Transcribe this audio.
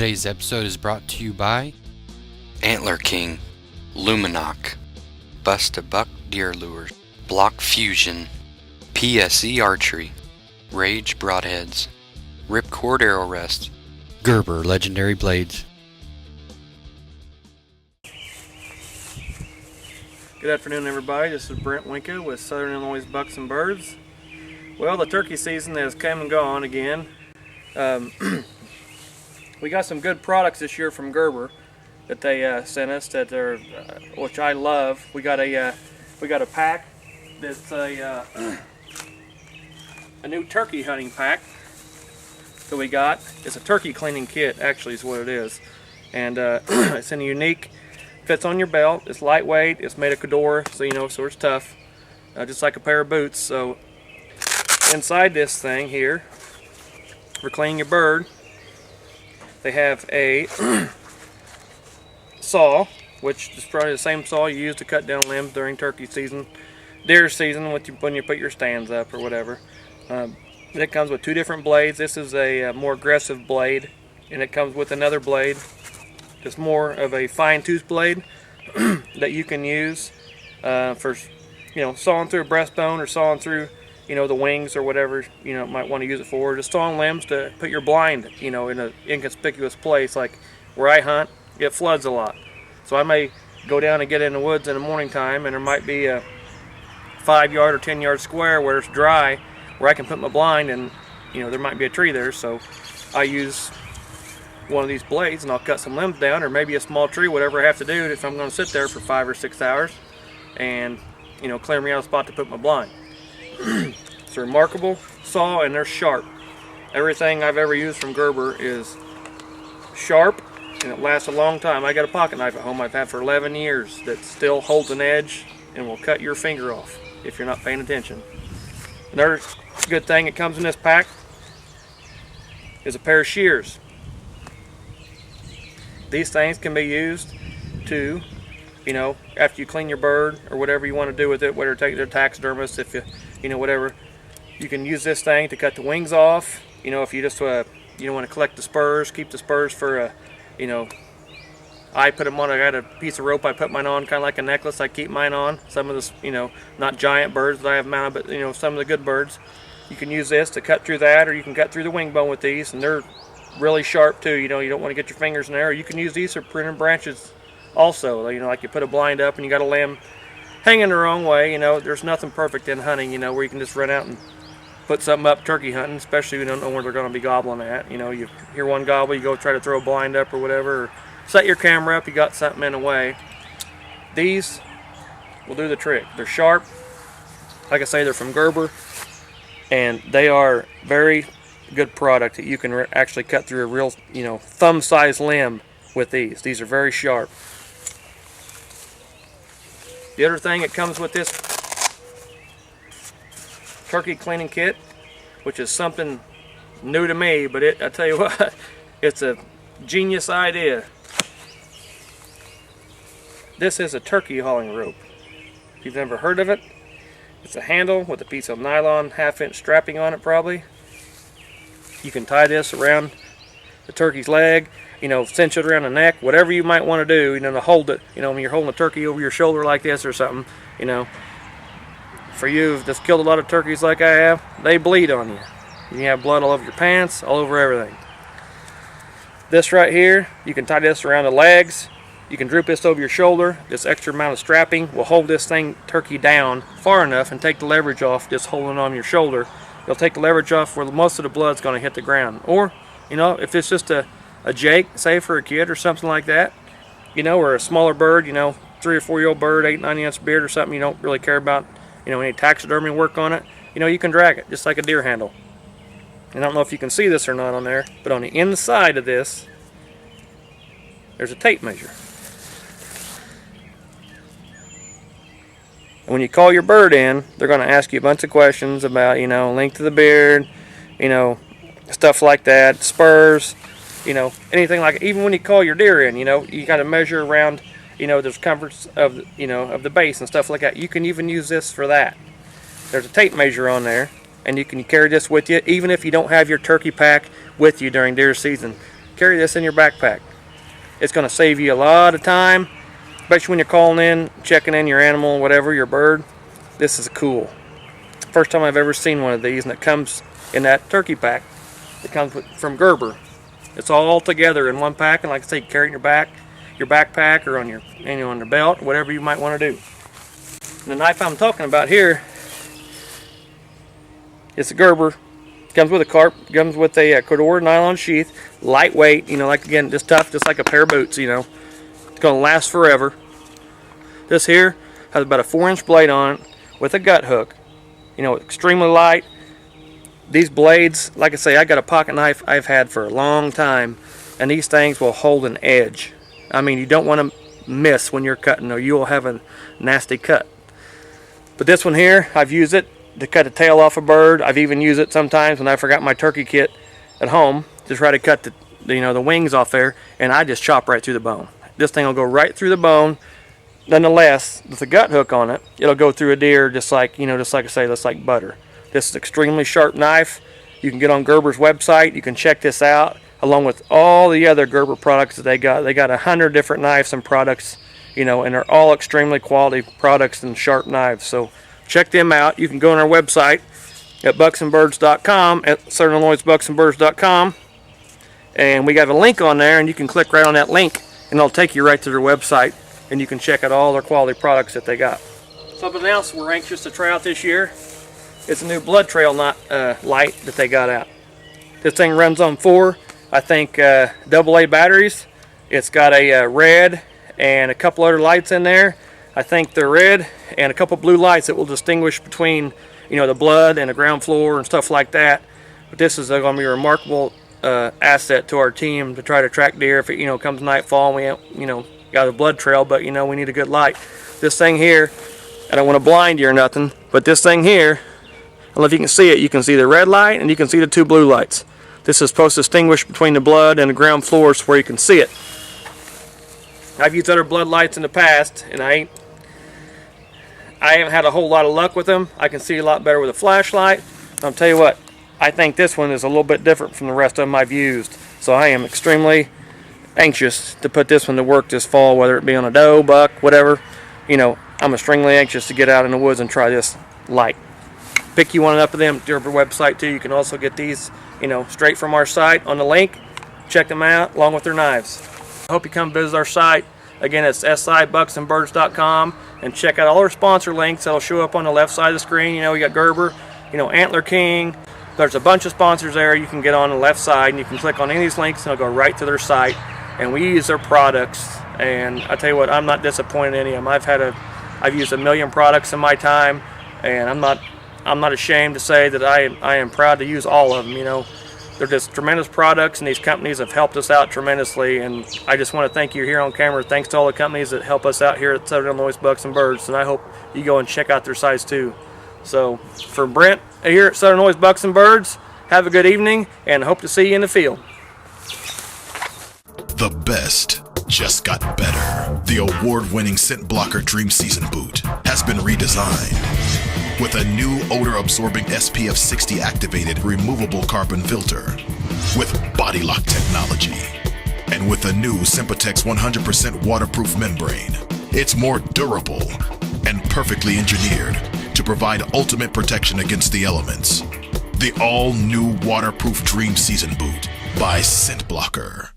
Today's episode is brought to you by Antler King, Luminoc, Bust-a-Buck Deer Lures, Block Fusion, PSE Archery, Rage Broadheads, Ripcord Arrow Rest, Gerber Legendary Blades. Good afternoon, everybody. This is Brent Winka with Southern Illinois Bucks and Birds. Well, the turkey season has come and gone again. We got some good products this year from Gerber that they sent us that are, which I love. We got a pack that's a new turkey hunting pack that we got. It's a turkey cleaning kit, actually, is what it is, and it's in a unique. Fits on your belt. It's lightweight. It's made of Cador, so so it's tough, just like a pair of boots. So inside this thing here, for cleaning your bird, they have a saw, which is probably the same saw you use to cut down limbs during turkey season, deer season, when you put your stands up or whatever. It comes with two different blades. This is a more aggressive blade, and it comes with another blade. It's more of a fine tooth blade that you can use for sawing through a breastbone or sawing through the wings or whatever might want to use it for. Just sawing limbs to put your blind in an inconspicuous place. Like where I hunt, it floods a lot, so I may go down and get in the woods in the morning time, and there might be a 5-yard or 10-yard square where it's dry, where I can put my blind, and there might be a tree there, so I use one of these blades and I'll cut some limbs down, or maybe a small tree, whatever I have to do if I'm going to sit there for 5 or 6 hours, and clear me out a spot to put my blind. It's a remarkable saw, and they're sharp. Everything I've ever used from Gerber is sharp, and it lasts a long time. I got a pocket knife at home I've had for 11 years that still holds an edge and will cut your finger off if you're not paying attention. Another good thing that comes in this pack is a pair of shears. These things can be used to, after you clean your bird or whatever you want to do with it, whether take it to a taxidermist, if whatever, you can use this thing to cut the wings off. If you just want to collect the spurs, keep the spurs for I put them on. I got a piece of rope I put mine on, kind of like a necklace. I keep mine on. Some of the, not giant birds that I have mounted, but some of the good birds. You can use this to cut through that, or you can cut through the wing bone with these, and they're really sharp too. You don't want to get your fingers in there. Or you can use these for pruning branches also. Like you put a blind up and you got a limb hanging the wrong way. There's nothing perfect in hunting, where you can just run out and put something up turkey hunting, especially if you don't know where they're going to be gobbling at. You hear one gobble, you go try to throw a blind up or whatever, or set your camera up, you got something in the way. These will do the trick. They're sharp. Like I say, they're from Gerber, and they are very good product that you can actually cut through a real, thumb-sized limb with these. These are very sharp. The other thing that comes with this turkey cleaning kit, which is something new to me, but I tell you what, it's a genius idea. This is a turkey hauling rope. If you've never heard of it, it's a handle with a piece of nylon 1/2-inch strapping on it probably. You can tie this around the turkey's leg, cinch it around the neck, whatever you might want to do, to hold it, when you're holding a turkey over your shoulder like this or something, For you that's killed a lot of turkeys like I have, they bleed on you. You have blood all over your pants, all over everything. This right here, you can tie this around the legs. You can droop this over your shoulder. This extra amount of strapping will hold this turkey down far enough and take the leverage off just holding on your shoulder. It'll take the leverage off where most of the blood's going to hit the ground. Or, if it's just a jake, say for a kid or something like that, or a smaller bird, 3 or 4-year-old bird, 8-9-inch beard or something, you don't really care about, any taxidermy work on it, you can drag it just like a deer handle. And I don't know if you can see this or not on there, but on the inside of this, there's a tape measure. And when you call your bird in, they're going to ask you a bunch of questions about, length of the beard, stuff like that, spurs, anything like it. Even when you call your deer in, you got to measure around, the circumference of, of the base and stuff like that. You can even use this for that. There's a tape measure on there, and you can carry this with you, even if you don't have your turkey pack with you during deer season. carry this in your backpack. It's going to save you a lot of time, especially when you're calling in, checking in your animal, whatever, your bird. This is cool. First time I've ever seen one of these, and it comes in that turkey pack. It comes from Gerber. It's all together in one pack, and like I say, you carry it in your backpack, or on your on your belt, whatever you might want to do. And the knife I'm talking about here, it's a Gerber. Comes with a comes with a Cordura nylon sheath, lightweight. Like again, just tough, just like a pair of boots. It's gonna last forever. This here has about a 4-inch blade on it with a gut hook. Extremely light. These blades, like I say, I got a pocket knife I've had for a long time, and these things will hold an edge. I mean, you don't want to miss when you're cutting, or you will have a nasty cut. But this one here, I've used it to cut the tail off a bird. I've even used it sometimes when I forgot my turkey kit at home to try to cut the wings off there, and I just chop right through the bone. This thing will go right through the bone. Nonetheless, with a gut hook on it, it'll go through a deer just like I say, just like butter. This is an extremely sharp knife. You can get on Gerber's website. You can check this out along with all the other Gerber products that they got. They got 100 different knives and products, and they're all extremely quality products and sharp knives. So check them out. You can go on our website at bucksandbirds.com, at southernillinoisbucksandbirds.com, and we got a link on there, and you can click right on that link, and it'll take you right to their website, and you can check out all their quality products that they got. Something else we're anxious to try out this year, it's a new blood trail light that they got out. This thing runs on 4, I think, AA batteries. It's got a red and a couple other lights in there. I think they're red and a couple blue lights that will distinguish between the blood and the ground floor and stuff like that. But this is going to be a remarkable asset to our team to try to track deer if it comes nightfall and we got a blood trail, but we need a good light. This thing here, I don't want to blind you or nothing, but this thing here, I don't know if you can see it. You can see the red light and you can see the 2 blue lights. This is supposed to distinguish between the blood and the ground floors where you can see it. I've used other blood lights in the past, and I haven't had a whole lot of luck with them. I can see a lot better with a flashlight. I'll tell you what, I think this one is a little bit different from the rest of them I've used. So I am extremely anxious to put this one to work this fall, whether it be on a doe, buck, whatever. I'm extremely anxious to get out in the woods and try this light. Pick you one up of them Gerber website too. You can also get these, straight from our site on the link. Check them out along with their knives. I hope you come visit our site. Again, it's SIBNB and check out all our sponsor links. That'll show up on the left side of the screen. We got Gerber, Antler King. There's a bunch of sponsors there. You can get on the left side and you can click on any of these links and it'll go right to their site. And we use their products. And I tell you what, I'm not disappointed in any of them. I've used 1 million products in my time, and I'm not ashamed to say that I am proud to use all of them. They're just tremendous products, and these companies have helped us out tremendously. And I just want to thank you here on camera. Thanks to all the companies that help us out here at Southern Illinois Bucks and Birds, and I hope you go and check out their sites too. So for Brent here at Southern Illinois Bucks and Birds, have a good evening, and hope to see you in the field. The best just got better. The award-winning Scent Blocker Dream Season boot has been redesigned with a new odor-absorbing SPF 60 activated removable carbon filter with body lock technology, and with a new Sympatex 100% waterproof membrane. It's more durable and perfectly engineered to provide ultimate protection against the elements. The all-new waterproof Dream Season boot by Scent Blocker.